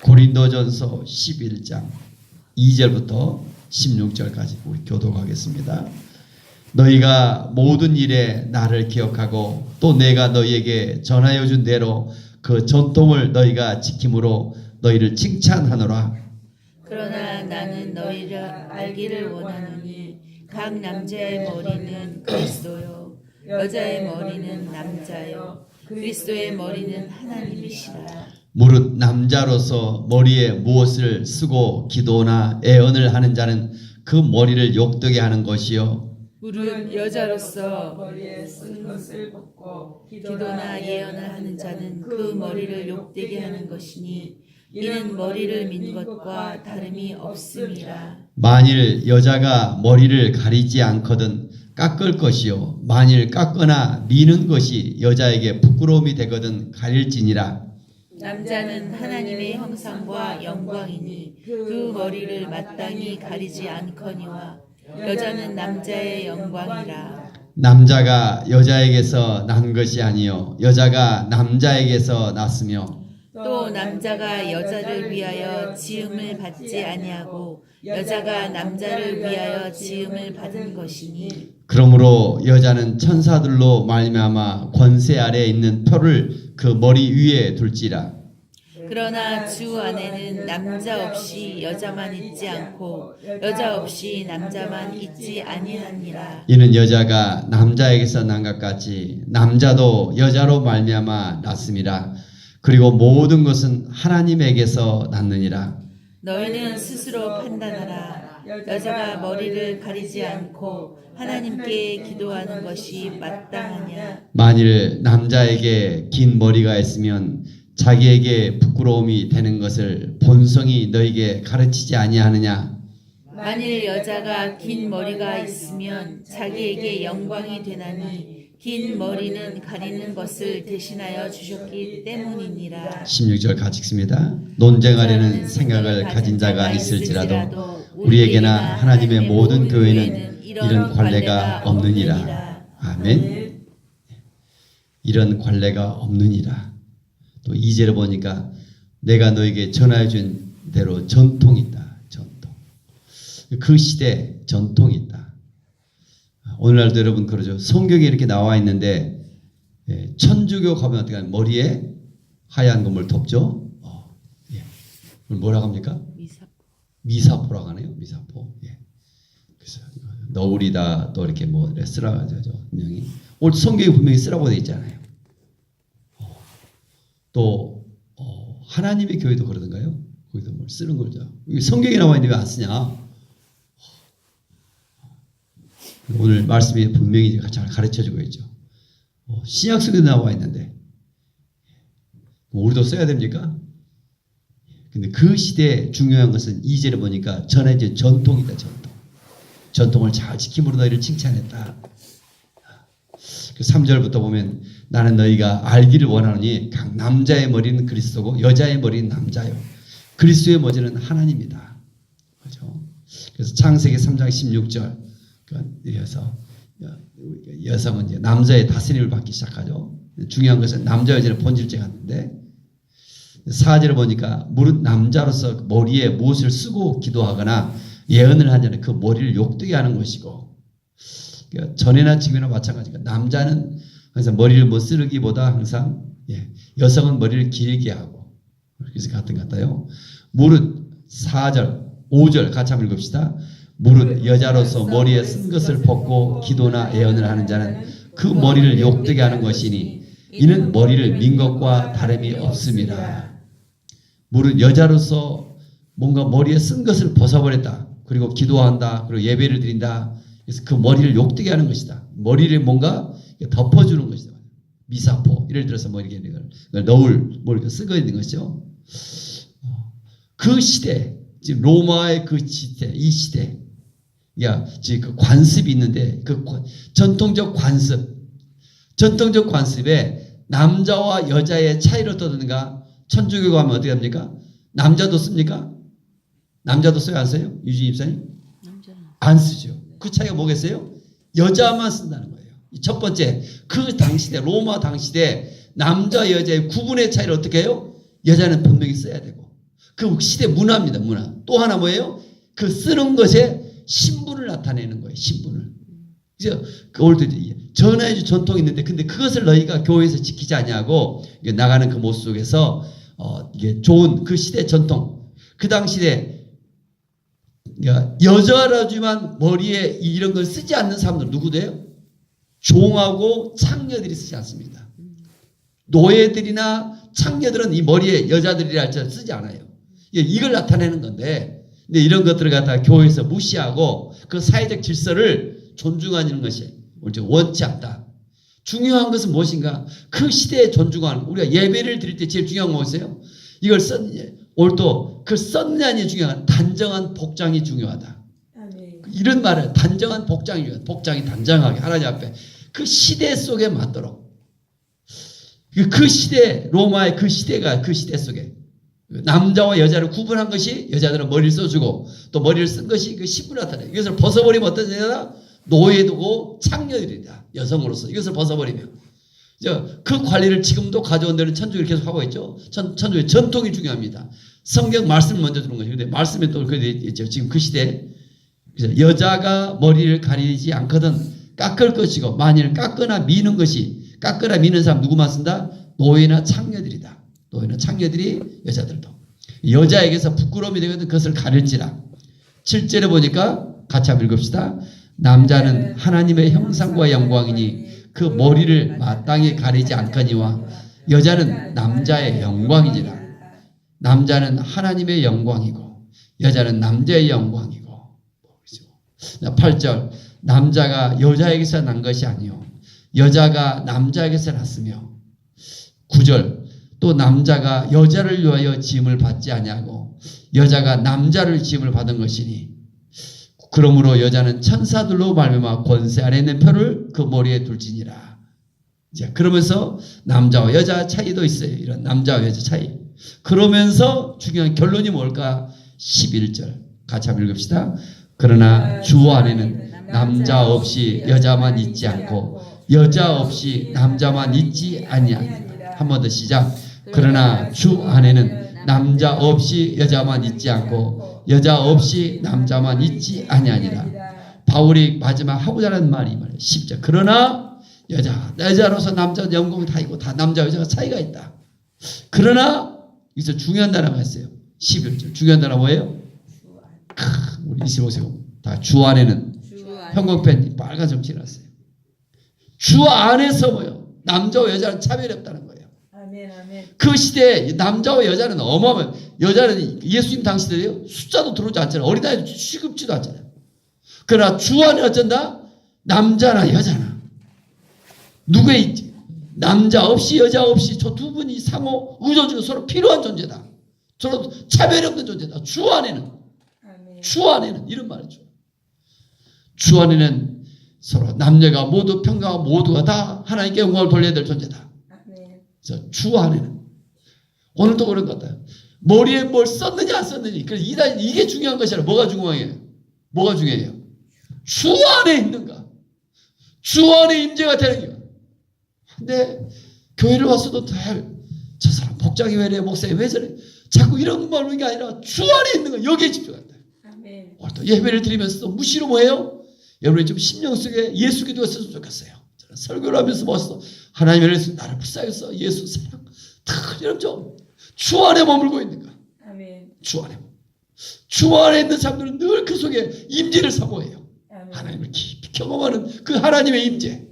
고린도전서 11장 2절부터 16절까지 우리 교독하겠습니다. 너희가 모든 일에 나를 기억하고 또 내가 너희에게 전하여 준 대로 그 전통을 너희가 지킴으로 너희를 칭찬하노라. 그러나 나는 너희를 알기를 원하노니 각 남자의 머리는 그리스도요 여자의 머리는 남자요 그리스도의 머리는 하나님이시라. 무릇 남자로서 머리에 무엇을 쓰고 기도나 애언을 하는 자는 그 머리를 욕되게 하는 것이요 무릇 여자로서 머리에 쓴 것을 벗고 기도나 예언을 하는 자는 그 머리를 욕되게 하는 것이니 이는 머리를 민 것과 다름이 없음이라. 만일 여자가 머리를 가리지 않거든 깎을 것이요 만일 깎거나 미는 것이 여자에게 부끄러움이 되거든 가릴지니라. 남자는 하나님의 형상과 영광이니 그 머리를 마땅히 가리지 않거니와 여자는 남자의 영광이라. 남자가 여자에게서 난 것이 아니요 여자가 남자에게서 났으며 또 남자가 여자를 위하여 지음을 받지 아니하고 여자가 남자를 위하여 지음을 받은 것이니 그러므로 여자는 천사들로 말미암아 권세 아래에 있는 표를 그 머리 위에 둘지라. 그러나 주 안에는 남자 없이 여자만 있지 않고 여자 없이 남자만 있지 아니하니라. 이는 여자가 남자에게서 난 것 같이 남자도 여자로 말미암아 났음이라. 그리고 모든 것은 하나님에게서 났느니라. 너희는 스스로 판단하라. 여자가 머리를 가리지 않고 하나님께 기도하는 것이 마땅하냐. 만일 남자에게 긴 머리가 있으면 자기에게 부끄러움이 되는 것을 본성이 너에게 가르치지 아니하느냐. 만일 여자가 긴 머리가 있으면 자기에게 영광이 되나니 긴 머리는 가리는 것을 대신하여 주셨기 때문이니라. 16절 같이 읽습니다. 논쟁하려는 생각을 가진 자가 있을지라도 우리에게나 하나님의 모든 교회는 이런 관례가 없느니라. 아멘. 이런 관례가 없느니라. 또 2절에 보니까 내가 너에게 전하여 준 대로 전통이 있다. 전통. 그 시대에 전통이 있다. 오늘날도 여러분 그러죠. 성경에 이렇게 나와 있는데 천주교 가면 어떻게 하냐. 머리에 하얀 것을 덮죠. 그걸 뭐라고 합니까? 미사포라고 하네요. 미사포. 그래서 너울이다 또 이렇게 뭐 쓰라고 하죠. 분명히. 오늘 성경에 분명히 쓰라고 되어 있잖아요. 또 하나님의 교회도 그러던가요? 거기도 뭘 쓰는 거죠. 성경에 나와 있는데 왜 안 쓰냐? 오늘 말씀이 분명히 잘 가르쳐주고 있죠. 신약 속에도 나와 있는데 우리도 써야 됩니까? 근데 그 시대에 중요한 것은 2절에 보니까 전해진 전통이다. 전통. 전통을 잘 지킴으로 너희를 칭찬했다. 그 3절부터 보면 나는 너희가 알기를 원하노니 각 남자의 머리는 그리스도고 여자의 머리는 남자요. 그리스도의 머리는 하나님이다. 그렇죠? 그래서 창세기 3장 16절 이어서 여성은 이제 남자의 다스림을 받기 시작하죠. 중요한 것은 남자 여자의 본질째 같은데 4절에 보니까 무릇 남자로서 머리에 무엇을 쓰고 기도하거나 예언을 하냐는 그 머리를 욕되게 하는 것이고 전에나 지금이나 마찬가지가 남자는 항상 머리를 못 쓰기보다 항상 여성은 머리를 길게 하고 그래서 같은 것 같아요. 무릇 4절 5절 같이 한번 읽읍시다. 무릇 여자로서 머리에 쓴 것을 벗고 기도나 예언을 하는 자는 그 머리를 욕되게 하는 것이니 이는 머리를 민 것과 다름이 없음이라. 무릇 여자로서 뭔가 머리에 쓴 것을 벗어버렸다. 그리고 기도한다. 그리고 예배를 드린다. 그래서 그 머리를 욕되게 하는 것이다. 머리를 뭔가 덮어주는 것이다. 미사포. 예를 들어서 뭐 이렇게 너울 뭐 이렇게 쓰고 있는 것이죠. 그 시대, 지금 로마의 그 시대, 이 시대, 지금 그 관습이 있는데 그 전통적 관습에 남자와 여자의 차이를 어떠든가. 천주교 가면 어떻게 합니까? 남자도 씁니까? 남자도 써요? 안 써요? 유진 입사님? 안 쓰죠. 그 차이가 뭐겠어요? 여자만 쓴다는 거예요. 첫 번째, 그 당시대 로마 당시대 남자 여자의 구분의 차이를 어떻게 해요? 여자는 분명히 써야 되고 그 시대 문화입니다. 문화. 또 하나 뭐예요? 그 쓰는 것에 신분을 나타내는 거예요. 신분을. 그래서 그걸 전해주 전통이 있는데 근데 그것을 너희가 교회에서 지키지 아니하고 나가는 그 모습 속에서 이게 좋은 그 시대 전통. 그 당시에 여자라지만 머리에 이런 걸 쓰지 않는 사람들 누구도요? 종하고 창녀들이 쓰지 않습니다. 노예들이나 창녀들은 이 머리에 여자들이라 할지 쓰지 않아요. 이걸 나타내는 건데 근데 이런 것들을 갖다가 교회에서 무시하고 그 사회적 질서를 존중하는 것이 원치 않다. 중요한 것은 무엇인가? 그 시대에 존중하는 우리가 예배를 드릴 때 제일 중요한 건 무엇이에요? 이걸 오늘도 그 썼냐니 중요한 단정한 복장이 중요하다. 이런 말을 단정한 복장이 중요하다. 복장이 단정하게 하나님 앞에 그 시대 속에 맞도록 그 시대 로마의 그 시대가 그 시대 속에 남자와 여자를 구분한 것이 여자들은 머리를 써주고 또 머리를 쓴 것이 그 신분을 나타내요. 이것을 벗어버리면 어떤 여자다? 노예도고 창녀들이다. 여성으로서 이것을 벗어버리면 그 관리를 지금도 가져온 데는 천주교를 계속 하고 있죠. 천주교의 전통이 중요합니다. 성경 말씀을 먼저 주는 거죠. 근데 말씀에 또 그렇게 있죠. 지금 그 시대에 그래서 여자가 머리를 가리지 않거든 깎을 것이고 만일 깎거나 미는 사람 누구만 쓴다? 노예나 창녀들이다. 노예나 창녀들이 여자들도 여자에게서 부끄러움이 되거든 그것을 가릴지라. 7절에 보니까 같이 한번 읽읍시다. 남자는 하나님의 형상과 영광이니 그 머리를 마땅히 가리지 않거니와 여자는 남자의 영광이니라. 남자는 하나님의 영광이고 여자는 남자의 영광이고. 8절 남자가 여자에게서 난 것이 아니요 여자가 남자에게서 났으며 9절 또 남자가 여자를 위하여 지음을 받지 아니하고 여자가 남자를 지음을 받은 것이니 그러므로 여자는 천사들로 말미암아 권세 아래 있는 표를 그 머리에 둘지니라. 자, 그러면서 남자와 여자 차이도 있어요. 이런 남자와 여자 차이. 그러면서 중요한 결론이 뭘까? 11절 같이 한번 읽읍시다. 그러나 주 안에는 남자 없이 여자만 있지 않고 여자 없이 남자만 있지 아니하니라. 한 번 더 시작. 그러나 주 안에는 남자 없이 여자만 있지 않고 여자 없이 남자만 있지 아니하니라. 바울이 마지막 하고자 하는 말이 말이에요. 10절. 그러나 여자로서 남자 영광이 다 있고 다 남자 여자가 차이가 있다. 그러나 여기서 중요한 단어가 있어요. 11절. 중요한 단어 뭐예요? 우리 25세 다 주 안에는 형광펜 빨간 점 칠했어요. 주 안에서 뭐예요? 남자와 여자는 차별이 없다는 거예요. 그 시대에 남자와 여자는 어마어마해요. 여자는 예수님 당시대에요. 숫자도 들어오지 않잖아요. 어린아이도 취급지도 않잖아요. 그러나 주 안에 어쩐다? 남자나 여자나 누구에 있지? 남자 없이 여자 없이 저 두 분이 상호 의존주고 서로 필요한 존재다. 서로 차별이 없는 존재다. 주 안에는 이런 말이죠. 주 안에는 서로 남녀가 모두 평등하고 모두가 다 하나님께 영광을 돌려야 될 존재다. 그래서 주 안에는 오늘도 그런 것 같아요. 머리에 뭘 썼느냐 안 썼느냐. 그래서 이게 중요한 것이 아니라 뭐가 중요해요? 뭐가 중요해요? 주 안에 있는가? 주 안에 임재가 되는 게. 근데 교회를 와서도 저 사람 복장이 왜 이래? 목사님 왜 저래? 자꾸 이런 말하는 게 아니라 주 안에 있는 거 여기에 집중한다. 오늘도 예배를 드리면서도 무시로 뭐예요? 여러분이 좀 심령 속에 예수 기도가 있었으면 좋겠어요. 저는 설교를 하면서 봤어. 하나님을 위해서 나를 불쌍해서 예수 사랑. 여러분 좀 주 안에 머물고 있는가? 주 안에. 주 안에 있는 사람들은 늘 그 속에 임재를 사모해요. 하나님을 깊이 경험하는 그 하나님의 임재.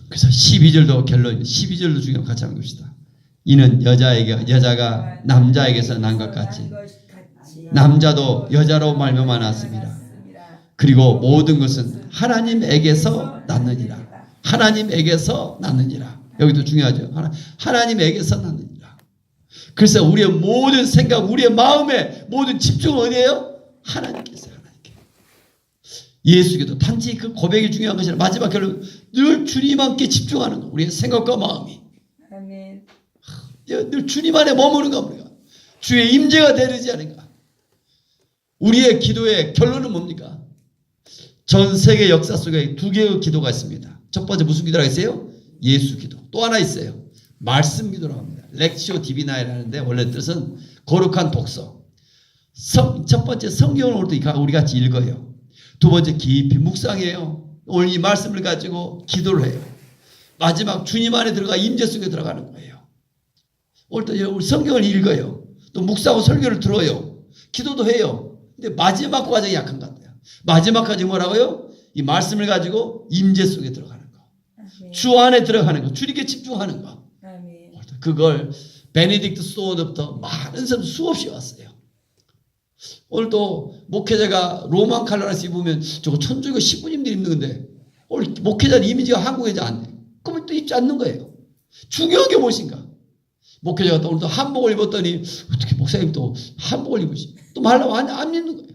그래서 12절도 결론, 12절도 중요한 같이 한번 봅시다. 이는 여자가 남자에게서 난 것 같이 남자도 여자로 말미암아 났습니다. 그리고 모든 것은 하나님에게서 났느니라. 하나님에게서 났느니라. 여기도 중요하죠. 하나님에게서 났느니라. 그래서 우리의 모든 생각, 우리의 마음의 모든 집중은 어디예요? 하나님께서. 예수께도 단지 그 고백이 중요한 것이 아니라 마지막 결론 늘 주님 함께 집중하는 거. 우리의 생각과 마음이. 아멘. 늘 주님 안에 머무는가 우리가. 주의 임재가 되지 않은가. 우리의 기도의 결론은 뭡니까? 전 세계 역사 속에 두 개의 기도가 있습니다. 첫 번째 무슨 기도가 있어요? 예수 기도. 또 하나 있어요. 말씀 기도라고 합니다. 렉시오 디비나이라는데 원래 뜻은 거룩한 독서. 첫 번째 성경을 우리 같이 읽어요. 두 번째 깊이 묵상해요. 오늘 이 말씀을 가지고 기도를 해요. 마지막 주님 안에 들어가 임재 속에 들어가는 거예요. 오늘 또 우리 성경을 읽어요. 또 묵상하고 설교를 들어요. 기도도 해요. 근데 마지막 과정이 약한 것 같아요. 마지막 과정이 뭐라고요? 이 말씀을 가지고 임재 속에 들어가는 거. 아멘. 주 안에 들어가는 거. 주님께 집중하는 거. 아멘. 그걸 베네딕트 스토어부터 많은 사람 수없이 왔어요. 오늘도 목회자가 로만 칼라라스 입으면 저거 천주교 신부님들이 입는 건데 오늘 목회자는 이미지가 한국에서 안 돼. 그러면 또 입지 않는 거예요. 중요한 게 무엇인가? 목회자가 또 오늘도 한복을 입었더니 어떻게 목사님 또 한복을 입으시? 또 말라고 안 입는 거예요.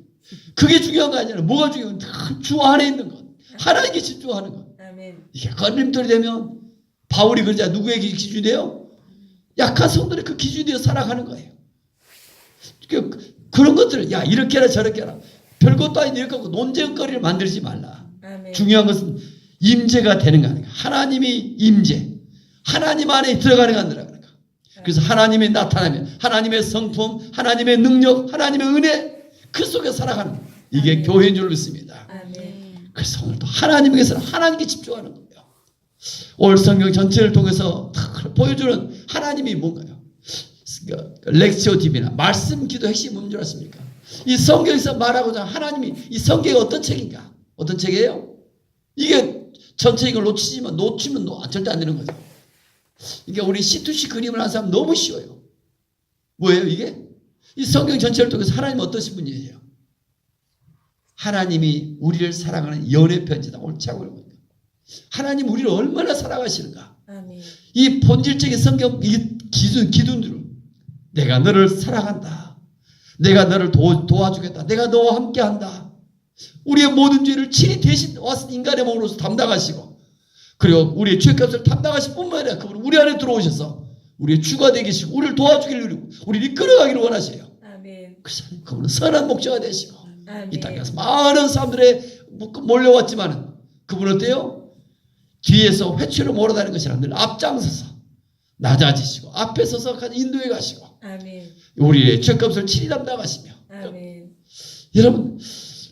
그게 중요한 거 아니잖아요. 뭐가 중요한 건 주 안에 있는 것. 하나님께 집중하는 것. 아멘. 이게 걸림돌이 되면 바울이 그러자 누구에게 기준이 돼요? 약한 성도들의 그 기준이 되어 살아가는 거예요. 그런 것들을 야 이렇게 해라 저렇게 해라 별것도 아닌데 이렇게 하고 논쟁거리를 만들지 말라. 아멘. 중요한 것은 임재가 되는 거 아닌가. 하나님이 임재. 하나님 안에 들어가는 거 안 들어가는 거. 그래서 하나님의 나타나면 하나님의 성품, 하나님의 능력, 하나님의 은혜 그 속에 살아가는 거. 이게 아멘. 교회인 줄 믿습니다. 아멘. 그래서 오늘도 하나님에게서 하나님께 집중하는 거예요. 오늘 성경 전체를 통해서 보여주는 하나님이 뭔가요? 렉시오 디비나 말씀 기도 핵심이 뭔 줄 아십니까? 이 성경에서 말하고자 하나님이 이 성경이 어떤 책인가? 어떤 책이에요? 이게 전체 이걸 놓치면 절대 안 되는 거죠. 이게 우리 C2C 그림을 한 사람 너무 쉬워요. 뭐예요 이게? 이 성경 전체를 통해서 하나님 어떠신 분이에요? 하나님이 우리를 사랑하는 연애 편지다. 옳지 않고 하나님 우리를 얼마나 사랑하시는가? 아멘. 이 본질적인 성경 이 기준들을 내가 너를 사랑한다. 내가 너를 도와주겠다. 내가 너와 함께한다. 우리의 모든 죄를 친히 대신 와서 인간의 몸으로서 담당하시고 그리고 우리의 죄값을 담당하실 뿐만 아니라 그분 우리 안에 들어오셔서 우리의 주가 되시고 우리를 도와주기를 누리고 우리를 이끌어가기를 원하세요. 아멘. 그분은 선한 목자가 되시고 아멘. 이 땅에 가서 많은 사람들의 몰려왔지만은 그분은 어때요? 뒤에서 회초로 몰아다니는 것이 아니라 늘 앞장서서 낮아지시고 앞에 서서 인도해 가시고 아멘. 우리의 죄값을 친히 담당하시며 아멘. 여러분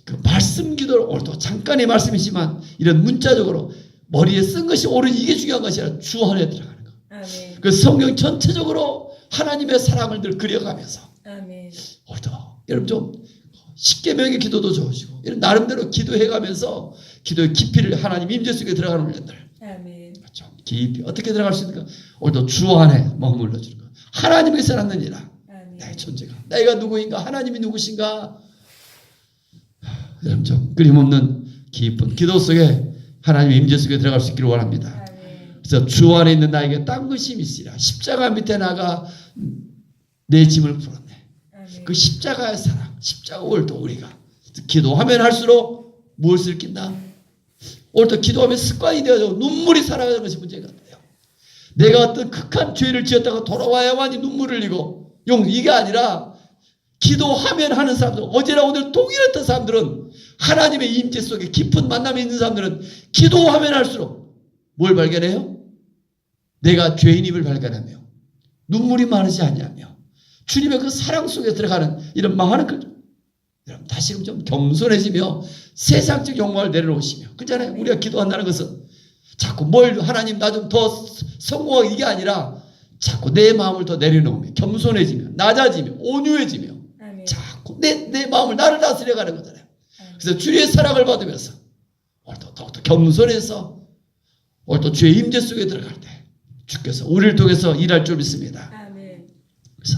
그 말씀 기도를 오늘도 잠깐의 말씀이지만 이런 문자적으로 머리에 쓴 것이 옳은 이게 중요한 것이 아니라 주 안에 들어가는 거. 아멘. 그 성경 전체적으로 하나님의 사랑을 늘 그려가면서 아멘. 오늘도 여러분 좀 십계명의 기도도 좋으시고 이런 나름대로 기도해가면서 기도의 깊이를 하나님 임재 속에 들어가는 훈련들 아멘. 좀 깊이 어떻게 들어갈 수 있는가? 오늘도 주 안에 머물러 주는 거. 하나님에게 남느니라. 아멘. 나의 존재가 내가 누구인가? 하나님이 누구신가? 여러분 좀 끊임없는 깊은 기도 속에 하나님의 임재 속에 들어갈 수 있기를 원합니다. 아멘. 그래서 주 안에 있는 나에게 딴 것이 있으리라. 십자가 밑에 나가 내 짐을 풀었네. 아멘. 그 십자가의 사랑, 십자가 오늘도 우리가 기도하면 할수록 무엇을 낀다? 오늘도 기도하면 습관이 되어서 눈물이 살아가는 것이 문제가 같아요. 내가 어떤 극한 죄를 지었다가 돌아와야만이 눈물을 흘리고 이게 아니라 기도하면 하는 사람들 어제나 오늘 동일했던 사람들은 하나님의 임재 속에 깊은 만남이 있는 사람들은 기도하면 할수록 뭘 발견해요? 내가 죄인임을 발견하며 눈물이 많으지 않냐며 주님의 그 사랑 속에 들어가는 이런 많은 거죠. 여러분 다시금 좀 겸손해지며 세상적 욕망을 내려놓으시며 그렇잖아요. 우리가 기도한다는 것은 자꾸 뭘 하나님 나 좀 더 성공하게 이게 아니라 자꾸 내 마음을 더 내려놓으며 겸손해지며 낮아지며 온유해지며 아멘. 자꾸 내 마음을 나를 다스려가는 거잖아요. 아멘. 그래서 주의 사랑을 받으면서 오늘도 더욱더 겸손해서 오늘도 주의 임재 속에 들어갈 때 주께서 우리를 통해서 일할 줄 믿습니다. 아멘. 그래서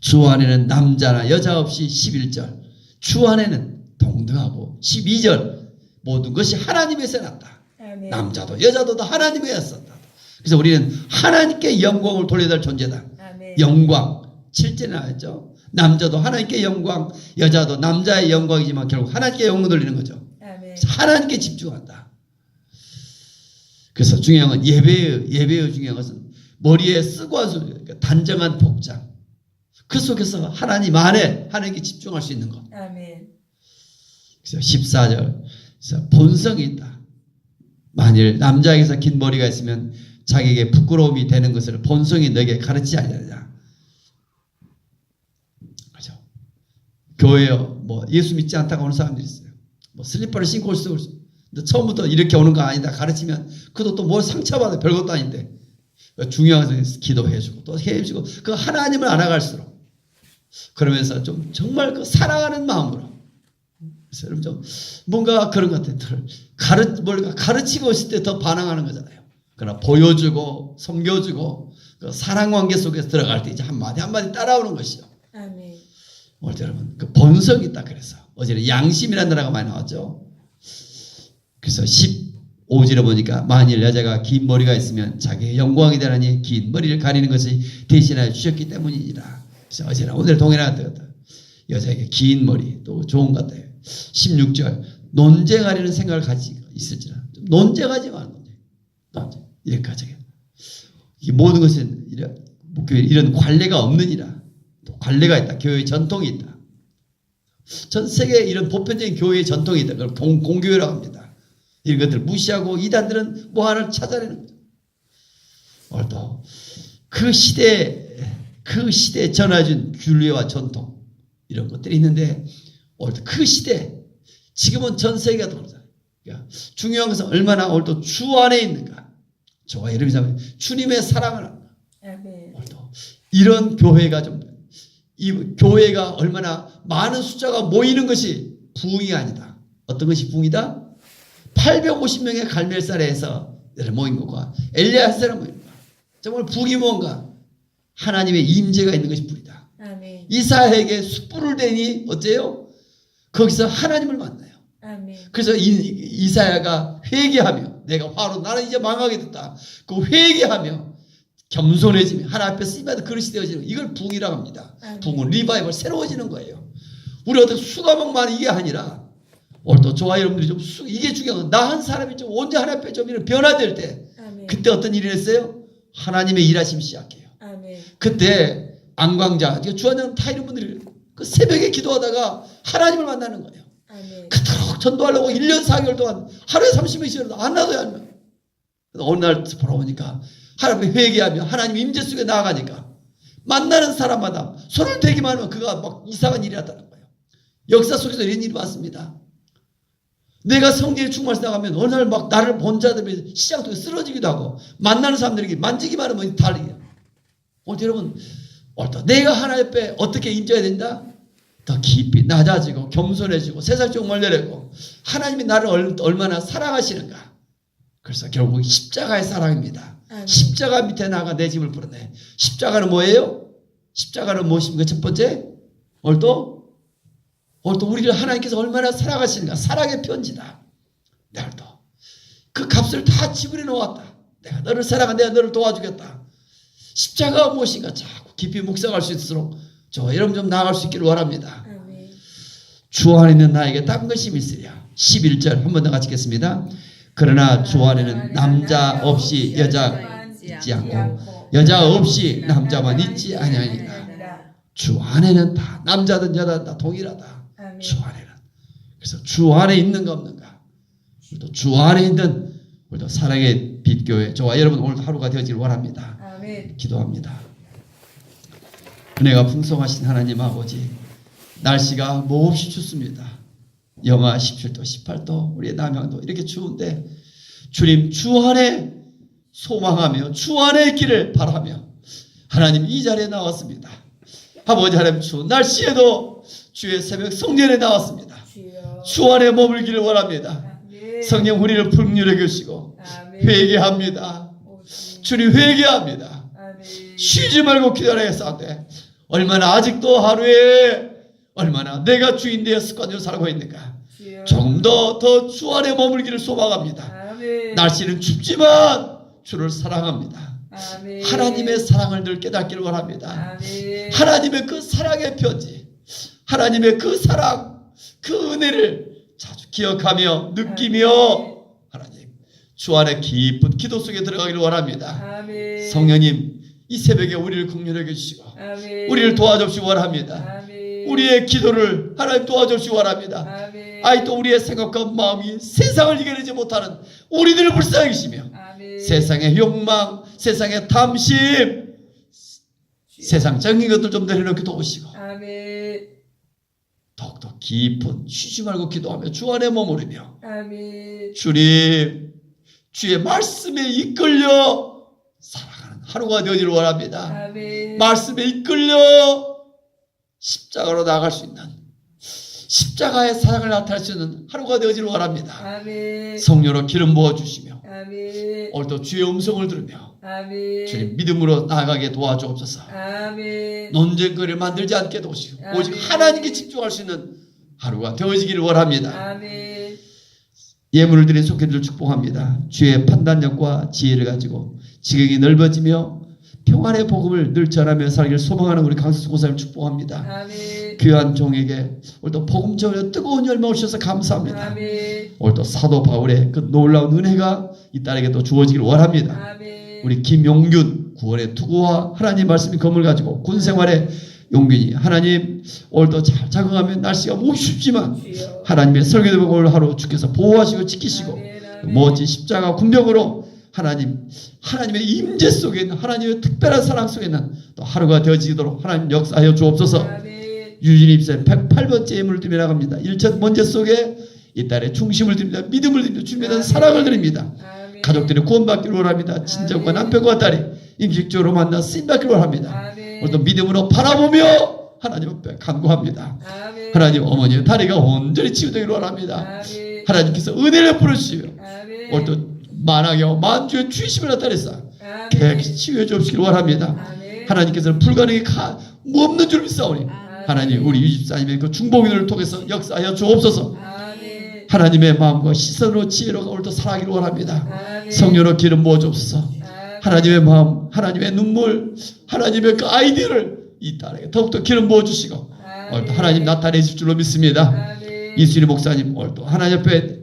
주 안에는 남자나 여자 없이 11절 주 안에는 동등하고 12절 모든 것이 하나님에서 났다. 아멘. 남자도 여자도 다 하나님에서 났다. 그래서 우리는 하나님께 영광을 돌려야 될 존재다. 아멘. 영광 7절에 나왔죠. 남자도 하나님께 영광, 여자도 남자의 영광이지만 결국 하나님께 영광 돌리는 거죠. 아멘. 하나님께 집중한다. 그래서 중요한 건 예배의 중요한 것은 머리에 쓰고 한 단정한 복장. 그 속에서 하나님 안에 하나님께 집중할 수 있는 것. 아멘. 그래서 14절. 그래서 본성이 있다. 만일 남자에게서 긴 머리가 있으면 자기에게 부끄러움이 되는 것을 본성이 너에게 가르치지 않느냐. 그죠? 교회에 뭐 예수 믿지 않다고 오는 사람들이 있어요. 뭐 슬리퍼를 신고 올 수도 있어요. 근데 처음부터 이렇게 오는 거 아니다 가르치면 그도 또 뭘 상처받아 별것도 아닌데. 중요한 것은 기도해주고 또 해주고 그 하나님을 알아갈수록 그러면서 좀 정말 그 사랑하는 마음으로 그래서 여러분 좀 뭔가 그런 것 같아요. 뭔가 가르치고 있을 때 더 반항하는 거잖아요. 그러나 보여주고 섬겨주고 그 사랑 관계 속에서 들어갈 때 이제 한마디 한마디 따라오는 것이죠. 아멘. 오늘 여러분 그 본성이 있다 그래서 어제는 양심이라는 단어가 많이 나왔죠. 그래서 15절에 보니까 만일 여자가 긴 머리가 있으면 자기의 영광이 되나니 긴 머리를 가리는 것이 대신하여 주셨기 때문이니라. 그래서 어제나 오늘 동일한 것 같아요. 여자에게 긴 머리 또 좋은 것 같아요. 16절 논쟁하려는 생각을 가지고 있을지라 논쟁하지 마. 논쟁 이렇게까지 이 모든 것은 이런 관례가 없느니라. 또 관례가 있다. 교회의 전통이 있다. 전 세계에 이런 보편적인 교회의 전통이 있다. 그걸 공교회라고 합니다. 이런 것들을 무시하고 이단들은 뭐 하나를 찾아내는 거죠. 오늘도 그 시대에 전해준 균례와 전통 이런 것들이 있는데 오늘도 그 시대 지금은 전 세계가 그러잖아요. 그러니까 중요한 것은 얼마나 오늘도 주 안에 있는가. 저와 여러분이 주님의 사랑을 합니다. 오늘도 이런 교회가 이 교회가 얼마나 많은 숫자가 모이는 것이 부흥이 아니다. 어떤 것이 부흥이다? 850명의 갈멜산에서 모인 것과 엘리야 한 사람 모인 것. 정말 부흥이 뭔가? 하나님의 임재가 있는 것이 불이다. 아멘. 이사야에게 숯불을 대니 어째요? 거기서 하나님을 만나요. 아멘. 그래서 이사야가 회개하며 내가 화로 나는 이제 망하게 됐다. 그 회개하며 겸손해지며 하나님 앞에 쓰임받아 그릇이 되어지는 이걸 부흥이라고 합니다. 아멘. 부흥은 리바이벌 새로워지는 거예요. 우리 어떻게 수가먹만 이게 아니라 오늘도 저와 여러분들이 좀 이게 중요한 건 나 한 사람이 좀 언제 하나님 앞에 좀 이런 변화될 때 아멘. 그때 어떤 일이 했어요? 하나님의 일하심이 시작해요. 아멘. 그때 안광자 주한장 다 이런 분들이 그 새벽에 기도하다가 하나님을 만나는 거예요. 아멘. 그토록 전도하려고 1년 4개월 동안 하루에 30명씩이라도 안 놔둬야 하면 어느 날 돌아보니까 하나님 회개하며 하나님 임재 속에 나아가니까 만나는 사람마다 손을 대기만 하면 그가 막 이상한 일이 났다는 거예요. 역사 속에서 이런 일이 많습니다. 내가 성령에 충만해서 나가면 어느 날 막 나를 본 자들이 시장 통에 쓰러지기도 하고 만나는 사람들에게 만지기만 하면 다르게. 오늘 여러분 내가 하나님 앞에 어떻게 임재해야 된다? 더 깊이 낮아지고 겸손해지고 세상적 멀려내고 하나님이 나를 얼마나 사랑하시는가. 그래서 결국 십자가의 사랑입니다. 아멘. 십자가 밑에 나가 내 집을 부르네. 십자가는 뭐예요? 십자가는 무엇입니까? 첫 번째 오늘도 우리를 하나님께서 얼마나 사랑하시는가. 사랑의 편지다. 내가 또 그 값을 다 지불해 놓았다. 내가 너를 사랑한 내가 너를 도와주겠다. 십자가가 무엇인가 자꾸 깊이 묵상할 수 있도록 저 여러분 좀 나아갈 수 있기를 원합니다. 아멘. 주 안에 있는 나에게 딴 것이 있으랴. 11절 한 번 더 같이 읽겠습니다. 그러나 주 안에는 남자 없이 여자 있지 않고 여자 없이 남자만 있지 아니하니라. 주 안에는 다 남자든 여자든 다 동일하다. 아멘. 주 안에는. 그래서 주 안에 있는가 없는가. 또 주 안에 있는 우리도 사랑의 빛교회 저와 여러분 오늘도 하루가 되어지길 원합니다. 아멘. 기도합니다. 은혜가 풍성하신 하나님 아버지 날씨가 몹시 춥습니다. 영하 17도 18도 우리의 남양도 이렇게 추운데 주님 주 안에 소망하며 주 안에 있기를 바라며 하나님 이 자리에 나왔습니다. 아버지 하나님 추운 날씨에도 주의 새벽 성전에 나왔습니다. 주여. 주 안에 머물기를 원합니다. 아멘. 성령 우리를 풍요해 주시고 아멘. 회개합니다. 오, 주님. 주님 회개합니다. 아멘. 쉬지 말고 기다려야겠사대 얼마나 아직도 하루에 얼마나 내가 주인 되어 습관으로 살고 있는가. 주여. 조금 더 주 안에 머물기를 소망합니다. 아멘. 날씨는 춥지만 주를 사랑합니다. 아멘. 하나님의 사랑을 늘 깨닫기를 원합니다. 아멘. 하나님의 그 사랑의 편지 하나님의 그 사랑 그 은혜를 자주 기억하며 느끼며 하나님 주 안에 깊은 기도 속에 들어가기를 원합니다. 아멘. 성령님 이 새벽에 우리를 긍휼하게 주시고 아멘. 우리를 도와주시기 원합니다. 아멘. 우리의 기도를 하나님 도와주시기 원합니다. 아멘. 아이 또 우리의 생각과 마음이 세상을 이겨내지 못하는 우리들을 불쌍히 여기시며 아멘. 세상의 욕망, 세상의 탐심, 세상적인 것들 좀 내려놓게 도우시고 아멘. 더욱더 깊은 쉬지 말고 기도하며 주 안에 머무르며 아멘. 주님 주의 말씀에 이끌려 살아가는 하루가 되어지를 원합니다. 아멘. 말씀에 이끌려 십자가로 나아갈 수 있는 십자가의 사랑을 나타낼 수 있는 하루가 되어지를 원합니다. 아멘. 성령으로 기름 부어주시며 아멘. 오늘도 주의 음성을 들으며 아멘. 주님 믿음으로 나아가게 도와주옵소서. 아멘. 논쟁거리를 만들지 않게 도우시고 아멘. 오직 하나님께 집중할 수 있는 하루가 되어지기를 원합니다. 아멘. 예물을 드린 속회들을 축복합니다. 주의 판단력과 지혜를 가지고 지경이 넓어지며 평안의 복음을 늘 전하며 살기를 소망하는 우리 강수수 고사님 축복합니다. 아멘. 귀한 종에게 오늘도 복음 전에 뜨거운 열망을 주셔서 감사합니다. 아멘. 오늘도 사도 바울의 그 놀라운 은혜가 이 딸에게도 주어지기를 원합니다. 아멘. 우리 김용균 구원의 투구와 하나님 말씀의 검을 가지고 군생활의 용균이 하나님 오늘도 잘 적응하면 날씨가 몹시 춥지만 주여. 하나님의 설교도 오늘 하루 주께서 보호하시고 지키시고 아멘. 아멘. 멋진 십자가 군병으로 하나님의 임재 속에 있는 하나님의 특별한 사랑 속에 있는 또 하루가 되어지도록 하나님 역사하여 주옵소서. 아멘. 유진이 입사의 108번째 예물을 드리며 나갑니다. 일천 번째 속에 이 딸의 중심을 드립니다. 믿음을 드립니다. 주님에 대한 사랑을 드립니다. 아멘. 가족들이 구원받기를 원합니다. 친정과 남편과 딸이 인격적으로 만나 쓰임받기를 원합니다. 아멘. 오늘도 믿음으로 바라보며 하나님 앞에 간구합니다. 아멘. 하나님 어머니의 다리가 온전히 치유되기를 원합니다. 아멘. 하나님께서 은혜를 풀어주시며 아멘. 오늘도 만왕의 만주의 주의심을 나타내사 아멘. 계획시 치유해 주옵시기를 원합니다. 아멘. 하나님께서는 불가능이 없는 줄 믿사오니 아멘. 하나님 우리 유집사님의 그 중보기도를 통해서 역사하여 주옵소서. 아멘. 하나님의 마음과 시선으로 지혜로 오늘도 살아가기를 원합니다. 아멘. 성령으로 기름 부어 주옵소서. 아멘. 하나님의 마음, 하나님의 눈물, 하나님의 그 아이디어를 이 딸에게 더욱더 기름 부어 주시고 오늘도 하나님 나타내실 줄로 믿습니다. 아멘. 이수리 목사님 오늘도 하나님 앞에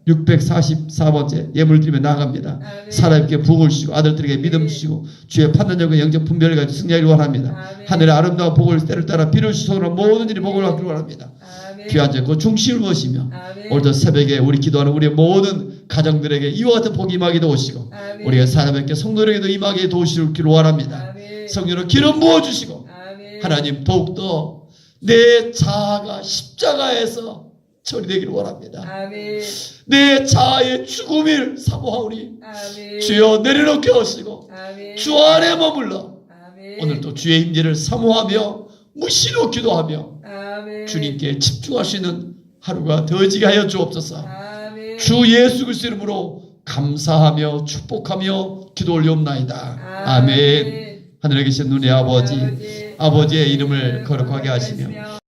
644번째 예물 드리며 나아갑니다. 아멘. 사람에게 복을 주시고 아들들에게 믿음 주시고 주의 판단력과 영적 분별을 가지고 승리하기를 원합니다. 아멘. 하늘의 아름다운 복을 때를 따라 비를 주소서 모든 일이 복을 받기를 원합니다. 아멘. 귀한 그 중심을 모시며 아멘. 오늘도 새벽에 우리 기도하는 우리의 모든 가정들에게 이와 같은 복이 임하게 도우시고 아멘. 우리가 사람에게 성도에게도 임하게 도우시기를 원합니다. 아멘. 성령으로 기름 부어주시고 아멘. 하나님 더욱더 내 자아가 십자가에서 처리되기를 원합니다. 아멘. 내 자아의 죽음을 사모하오니 아멘. 주여 내려놓게 하시고 아멘. 주 안에 머물러 아멘. 오늘도 주의 임재를 사모하며 무시로 기도하며 아멘. 주님께 집중할 수 있는 하루가 되어지게 하여 주옵소서. 아멘. 주 예수 그리스도 이름으로 감사하며 축복하며 기도 올리옵나이다. 아멘. 하늘에 계신 눈의 아버지, 아버지의 이름을 거룩하게 하시며